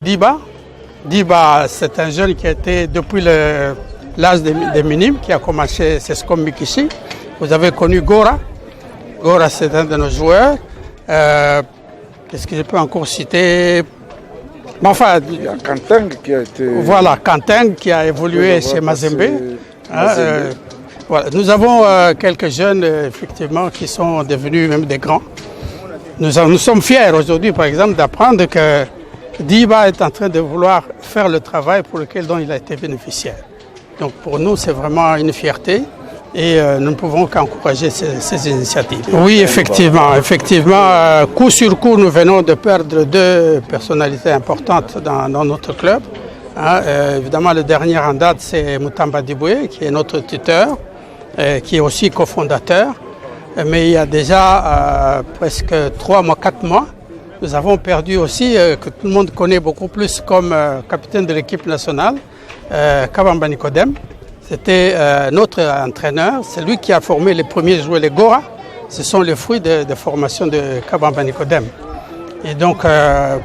Diba, c'est un jeune qui a été depuis l'âge des minimes, qui a commencé, c'est comme Mikishi. Vous avez connu Gora. Gora, c'est un de nos joueurs. Qu'est-ce que je peux encore citer? Enfin, il y a Kanteng qui a été... Voilà, Kanteng qui a évolué chez Mazembe. Voilà. Nous avons quelques jeunes, effectivement, qui sont devenus même des grands. Nous sommes fiers aujourd'hui, par exemple, d'apprendre que Diba est en train de vouloir faire le travail pour lequel il a été bénéficiaire. Donc pour nous, c'est vraiment une fierté et nous ne pouvons qu'encourager ces initiatives. Oui, effectivement. Coup sur coup, nous venons de perdre deux personnalités importantes dans notre club. Évidemment, le dernier en date, c'est Moutamba Diboué, qui est notre tuteur, qui est aussi cofondateur. Mais il y a déjà presque 4 mois, nous avons perdu aussi, que tout le monde connaît beaucoup plus comme capitaine de l'équipe nationale, Kabamba Nicodème. C'était notre entraîneur, c'est lui qui a formé les premiers joueurs, les Gora. Ce sont les fruits de formation de Kabamba Nicodème. Et donc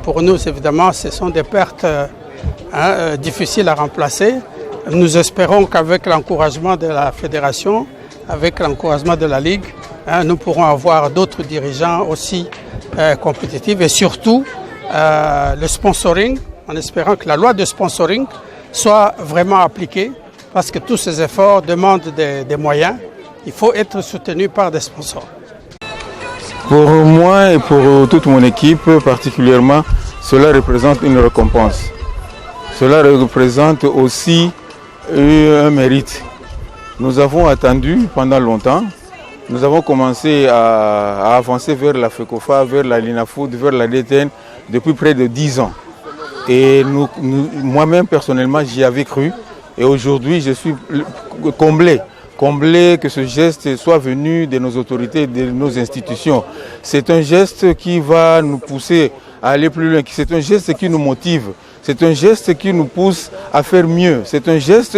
pour nous, évidemment, ce sont des pertes difficiles à remplacer. Nous espérons qu'avec l'encouragement de la fédération, avec l'encouragement de la Ligue, nous pourrons avoir d'autres dirigeants aussi compétitifs et surtout le sponsoring, en espérant que la loi de sponsoring soit vraiment appliquée parce que tous ces efforts demandent des moyens. Il faut être soutenu par des sponsors. Pour moi et pour toute mon équipe particulièrement, cela représente une récompense. Cela représente aussi un mérite. Nous avons attendu pendant longtemps. Nous avons commencé à avancer vers la FECOFA, vers la Linafoot, vers la DTN depuis près de 10 ans. Et moi-même personnellement j'y avais cru. Et aujourd'hui je suis comblé que ce geste soit venu de nos autorités, de nos institutions. C'est un geste qui va nous pousser à aller plus loin. C'est un geste qui nous motive. C'est un geste qui nous pousse à faire mieux. C'est un geste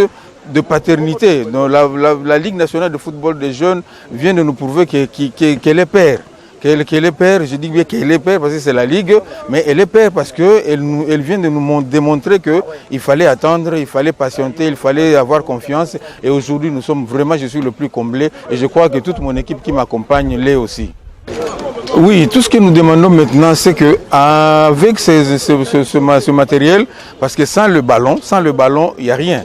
de paternité. Donc la Ligue nationale de football des jeunes vient de nous prouver qu'elle est père. Qu'elle est père, je dis bien qu'elle est père parce que c'est la Ligue, mais elle est père parce qu'elle vient de nous démontrer qu'il fallait attendre, il fallait patienter, il fallait avoir confiance. Et aujourd'hui, nous sommes vraiment, je suis le plus comblé et je crois que toute mon équipe qui m'accompagne l'est aussi. Oui, tout ce que nous demandons maintenant, c'est qu'avec ce matériel, parce que sans le ballon, il n'y a rien.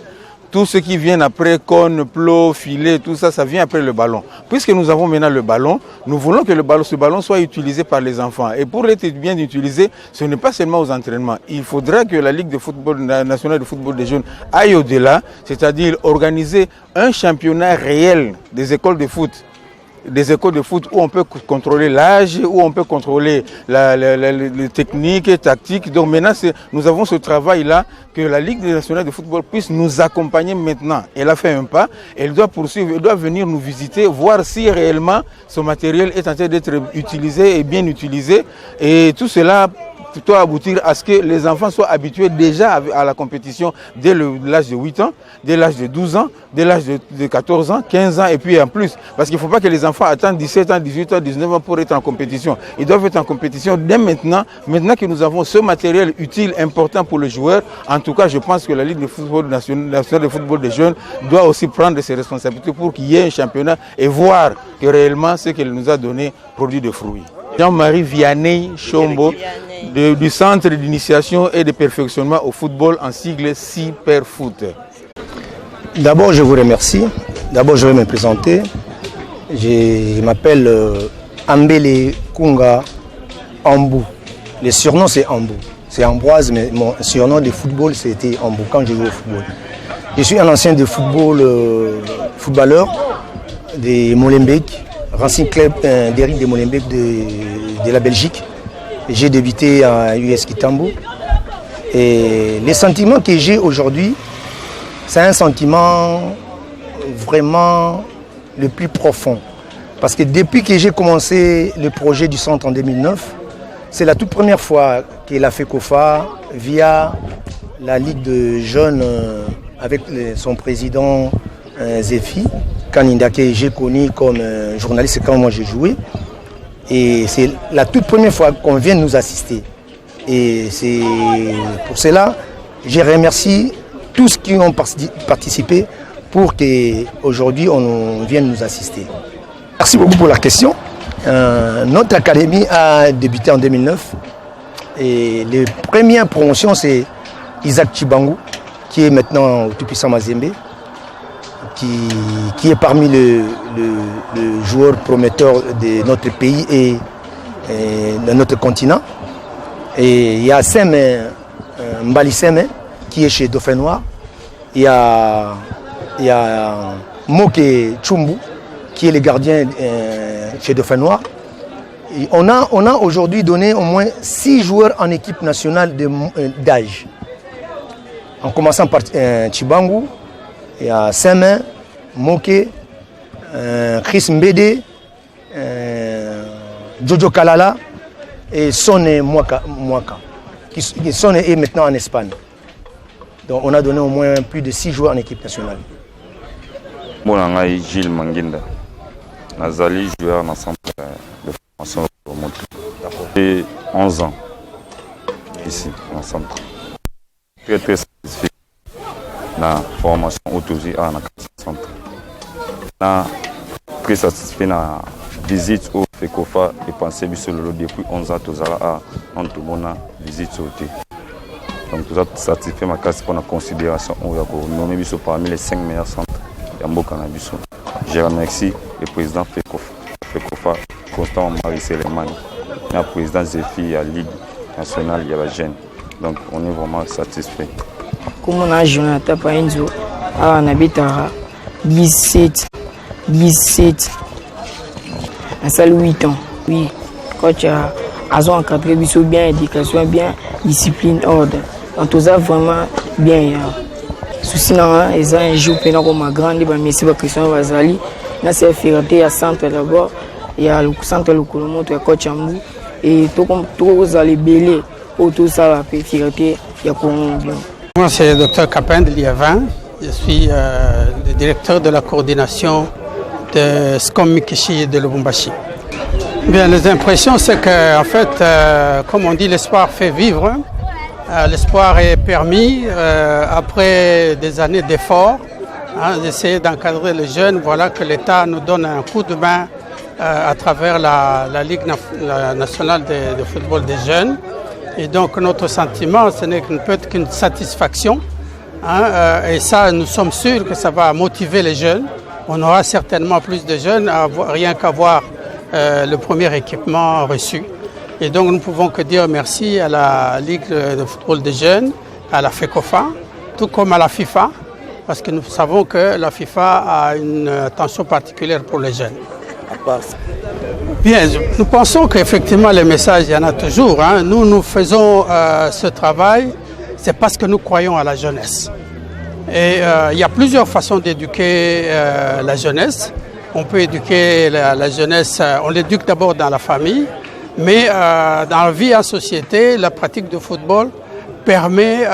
Tout ce qui vient après, cône, plot, filet, tout ça, ça vient après le ballon. Puisque nous avons maintenant le ballon, nous voulons que ce ballon soit utilisé par les enfants. Et pour être bien utilisé, ce n'est pas seulement aux entraînements. Il faudra que la Ligue de football nationale de football des jeunes aille au-delà, c'est-à-dire organiser un championnat réel des écoles de foot. Des écoles de foot où on peut contrôler l'âge, où on peut contrôler les techniques et tactiques. Donc maintenant, nous avons ce travail-là, que la Ligue nationale de football puisse nous accompagner maintenant. Elle a fait un pas, elle doit poursuivre, elle doit venir nous visiter, voir si réellement ce matériel est en train d'être utilisé et bien utilisé. Et tout cela doit aboutir à ce que les enfants soient habitués déjà à la compétition dès l'âge de 8 ans, dès l'âge de 12 ans, dès l'âge de 14 ans, 15 ans et puis en plus. Parce qu'il ne faut pas que les enfants attendent 17 ans, 18 ans, 19 ans pour être en compétition. Ils doivent être en compétition dès maintenant. Maintenant que nous avons ce matériel utile, important pour le joueur, en tout cas je pense que la Ligue de football nationale de football des jeunes doit aussi prendre ses responsabilités pour qu'il y ait un championnat et voir que réellement ce qu'elle nous a donné produit des fruits. Jean-Marie Vianney Chombo du Centre d'initiation et de perfectionnement au football en sigle Cyperfoot. D'abord, je vous remercie. D'abord, je vais me présenter. Je m'appelle Ambele Kunga Ambou. Le surnom, c'est Ambou. C'est Ambroise, mais mon surnom de football, c'était Ambou quand je jouais au football. Je suis un ancien de footballeur de Molenbeek, Racing Club d'Éric de Molenbeek de la Belgique. J'ai débuté à US Kitambo. Et les sentiments que j'ai aujourd'hui, c'est un sentiment vraiment le plus profond. Parce que depuis que j'ai commencé le projet du centre en 2009, c'est la toute première fois que la FECOFA, via la Ligue de jeunes, avec son président Zéfi, Kaninda, que j'ai connu comme journaliste quand moi j'ai joué. Et c'est la toute première fois qu'on vient nous assister. Et c'est pour cela que je remercie tous ceux qui ont participé pour qu'aujourd'hui on vienne nous assister. Merci beaucoup pour la question. Notre académie a débuté en 2009 et les premières promotions c'est Isaac Chibangu qui est maintenant au Tout-Puissant Mazembe, qui est parmi les joueurs prometteurs de notre pays et de notre continent. Et il y a Sem Mbali Sem qui est chez Dauphin Noir. Il y a Moke Chumbu qui est le gardien chez Dauphin Noir. Et on a aujourd'hui donné au moins 6 joueurs en équipe nationale d'âge. En commençant par Chibangu, il y a Sem, Moke, Chris Mbede, Jojo Kalala et Sone Mwaka. Sone est maintenant en Espagne. Donc on a donné au moins plus de 6 joueurs en équipe nationale. Mon nom est Gilles Manginda. Nazali joueur dans le centre de formation pour Montréal. J'ai 11 ans ici, dans le centre. Très satisfait de la formation autorisée dans le centre. Très satisfait de la visite au FECOFA et pensé depuis 11 ans à notre visite au thé. Donc tout ça satisfait ma classe pour la considération où il y a nommé parmi les 5 meilleurs centres de Mboka na biso. Je remercie le président FECOFA, Constant Marie-Séléman, et le président Zéfi de la Ligue nationale de la jeune. Donc on est vraiment satisfait. Comme on a Jonathan Paenzo, on habite à 17, à salle 8 ans. Oui, coach a encadré bien, éducation bien, discipline, ordre. Donc tout ça vraiment bien. Souci non, ils ont un jour pendant ma grande, mais c'est pas Christian Vazali. Là c'est fierté à centre d'abord, il y a le centre le Kolomo, il y a coach Ambou et tout comme tout vous allez belé, autour ça la fierté, il y a Kolomo bien. Moi c'est le Dr Capin de Liévin, je suis le directeur de la coordination de SCOM Mikishi de Lubumbashi. Bien, les impressions c'est que en fait, comme on dit, l'espoir fait vivre. L'espoir est permis après des années d'efforts, d'essayer d'encadrer les jeunes. Voilà que l'État nous donne un coup de main à travers la Ligue nationale de football des jeunes. Et donc notre sentiment, ce n'est peut-être qu'une satisfaction. Et ça, nous sommes sûrs que ça va motiver les jeunes. On aura certainement plus de jeunes, rien qu'à voir le premier équipement reçu. Et donc nous ne pouvons que dire merci à la Ligue de football des jeunes, à la FECOFA, tout comme à la FIFA, parce que nous savons que la FIFA a une attention particulière pour les jeunes. Bien, nous pensons qu'effectivement les messages, il y en a toujours. Nous faisons ce travail, c'est parce que nous croyons à la jeunesse. Et il y a plusieurs façons d'éduquer la jeunesse. On peut éduquer la jeunesse, on l'éduque d'abord dans la famille. Mais dans la vie en société, la pratique du football permet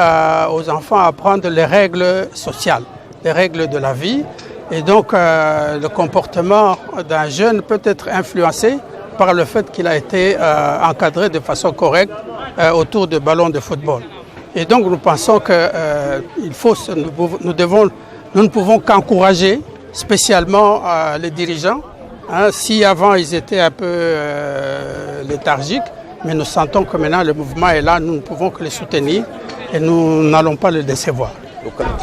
aux enfants d'apprendre les règles sociales, les règles de la vie. Et donc le comportement d'un jeune peut être influencé par le fait qu'il a été encadré de façon correcte autour de ballons de football. Et donc nous pensons que nous ne pouvons qu'encourager spécialement les dirigeants. Si avant ils étaient un peu léthargiques, mais nous sentons que maintenant le mouvement est là, nous ne pouvons que les soutenir et nous n'allons pas le décevoir.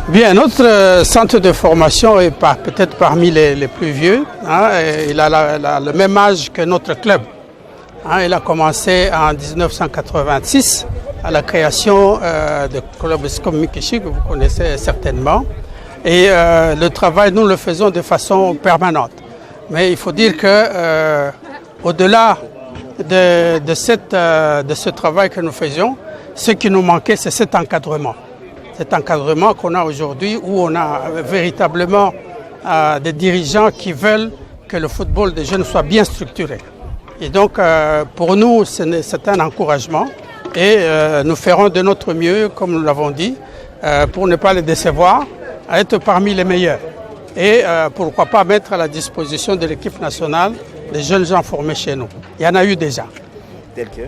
Bien, notre centre de formation est peut-être parmi les plus vieux. Il a le même âge que notre club. Il a commencé en 1986 à la création du club SCOM Mikishi, que vous connaissez certainement. Et le travail, nous le faisons de façon permanente. Mais il faut dire que au-delà de ce travail que nous faisions, ce qui nous manquait, c'est cet encadrement. Cet encadrement qu'on a aujourd'hui, où on a véritablement des dirigeants qui veulent que le football des jeunes soit bien structuré. Et donc, pour nous, c'est un encouragement. Et nous ferons de notre mieux, comme nous l'avons dit, pour ne pas les décevoir, à être parmi les meilleurs. Et pourquoi pas mettre à la disposition de l'équipe nationale des jeunes gens formés chez nous. Il y en a eu déjà. Tel que